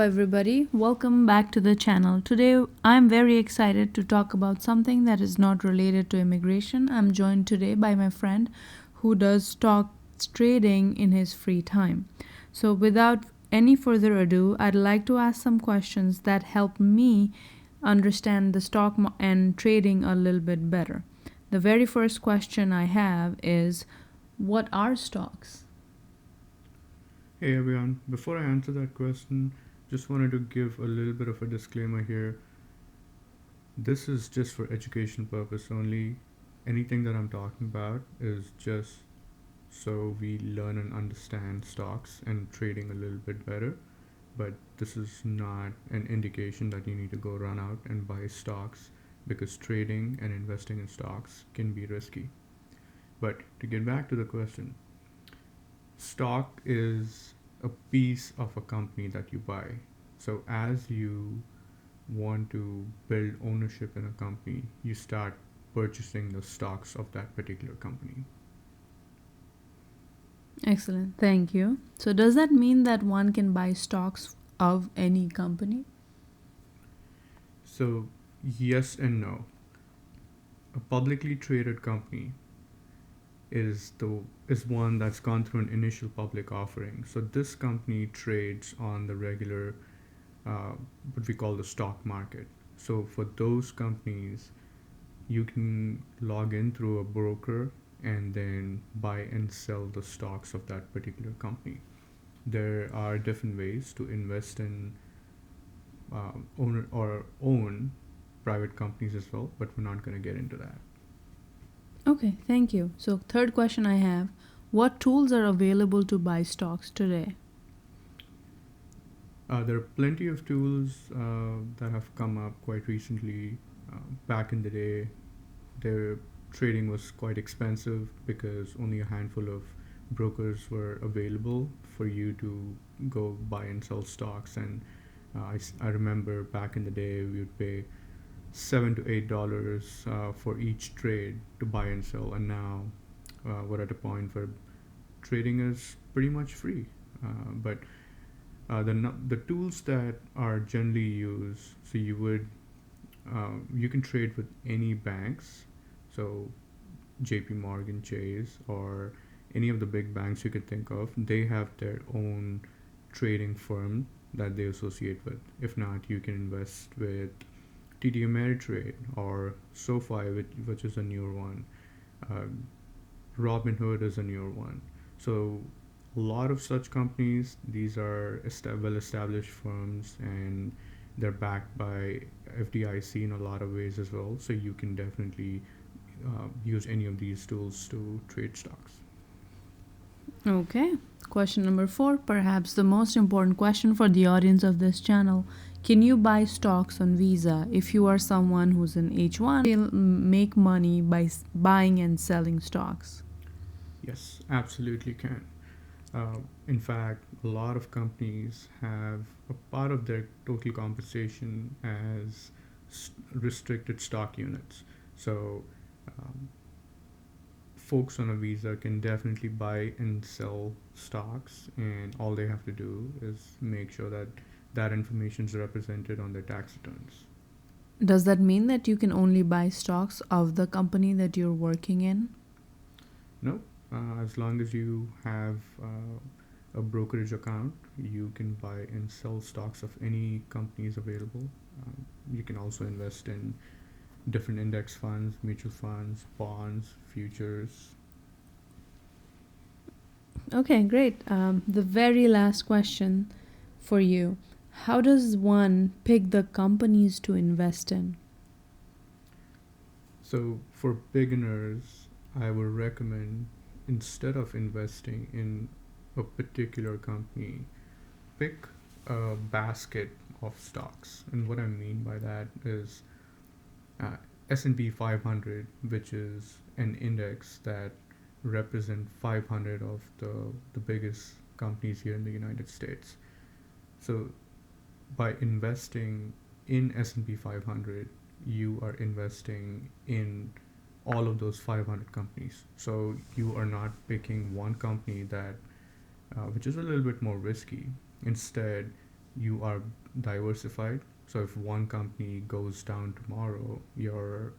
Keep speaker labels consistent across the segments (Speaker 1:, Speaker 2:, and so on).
Speaker 1: everybody. Welcome back to the channel. Today, I'm very excited to talk about something that is not related to immigration. I'm joined today by my friend who does stocks trading in his free time. So, without any further ado, I'd like to ask some questions that help me understand the and trading a little bit better. The very first question I have is, what are stocks?
Speaker 2: Hey everyone, before I answer that question, just wanted to give a little bit of a disclaimer here. This is just for education purpose only. Anything that I'm talking about is just so we learn and understand stocks and trading a little bit better. But this is not an indication that you need to go run out and buy stocks because trading and investing in stocks can be risky. But to get back to the question, stock is a piece of a company that you buy. So as you want to build ownership in a company, you start purchasing the stocks of that particular company.
Speaker 1: Excellent. Thank you. So, does that mean that one can buy stocks of any company?
Speaker 2: So yes and no. A publicly traded company is one that's gone through an initial public offering. So this company trades on the regular what we call the stock market. So for those companies, you can log in through a broker and then buy and sell the stocks of that particular company. There are different ways to invest in own private companies as well, but we're not going to get into that.
Speaker 1: Okay, thank you. So, third question I have, what tools are available to buy stocks today?
Speaker 2: There are plenty of tools that have come up quite recently. Back in the day, their trading was quite expensive because only a handful of brokers were available for you to go buy and sell stocks. And I remember back in the day, we would pay $7 to $8 for each trade to buy and sell. And now we're at a point where trading is pretty much free. But the tools that are generally used, so you can trade with any banks, so JP Morgan Chase or any of the big banks you could think of. They have their own trading firm that they associate with. If not, you can invest with TD Ameritrade or SoFi, which is a newer one. uh, Robinhood is a newer one. So a lot of such companies, these are well established firms, and they're backed by FDIC in a lot of ways as well. So you can definitely use any of these tools to trade stocks.
Speaker 1: Okay, question number 4, perhaps the most important question for the audience of this channel. Can you buy stocks on Visa if you are someone who's an H1? You'll make money by buying and selling stocks.
Speaker 2: Yes, absolutely can. In fact, a lot of companies have a part of their total compensation as restricted stock units. So um, folks on a visa can definitely buy and sell stocks, and all they have to do is make sure that that information is represented on their tax returns.
Speaker 1: Does that mean that you can only buy stocks of the company that you're working in?
Speaker 2: No, as long as you have a brokerage account, you can buy and sell stocks of any companies available. You can also invest in different index funds, mutual funds, bonds, futures.
Speaker 1: Okay, great. The very last question for you. How does one pick the companies to invest in?
Speaker 2: So for beginners, I would recommend, instead of investing in a particular company, pick a basket of stocks. And what I mean by that is uh, S&P 500, which is an index that represent 500 of the biggest companies here in the United States. So by investing in S&P 500, you are investing in all of those 500 companies. So you are not picking one company that which is a little bit more risky. Instead, you are diversified. So if one company goes down tomorrow, your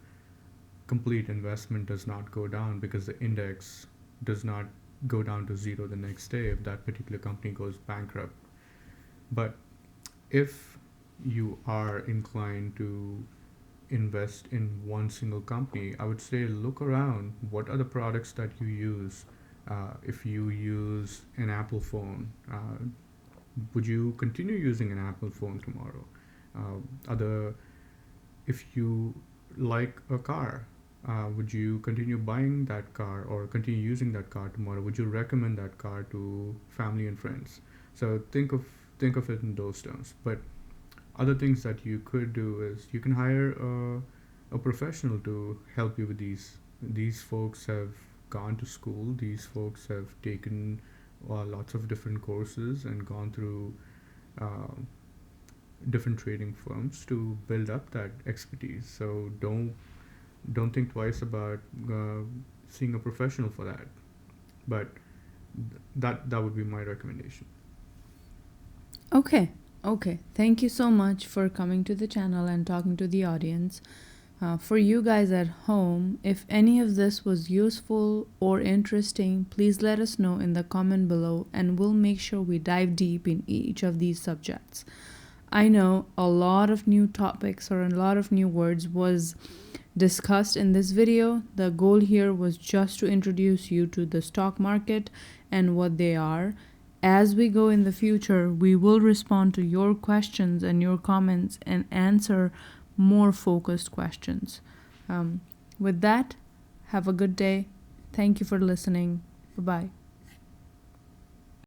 Speaker 2: complete investment does not go down because the index does not go down to zero the next day if that particular company goes bankrupt. But if you are inclined to invest in one single company, I would say look around. What are the products that you use? If you use an Apple phone, would you continue using an Apple phone tomorrow? Other, if you like a car, would you continue buying that car or continue using that car tomorrow? Would you recommend that car to family and friends? So think of it in those terms. But other things that you could do is you can hire a professional to help you with these. These folks have gone to school. These folks have taken lots of different courses and gone through uh, different trading firms to build up that expertise. So don't think twice about seeing a professional for that. But that would be my recommendation.
Speaker 1: Okay, okay. Thank you so much for coming to the channel and talking to the audience. For you guys at home, if any of this was useful or interesting, please let us know in the comment below and we'll make sure we dive deep in each of these subjects. I know a lot of new topics or a lot of new words was discussed in this video. The goal here was just to introduce you to the stock market and what they are. As we go in the future, we will respond to your questions and your comments and answer more focused questions. With that, have a good day. Thank you for listening. Bye-bye.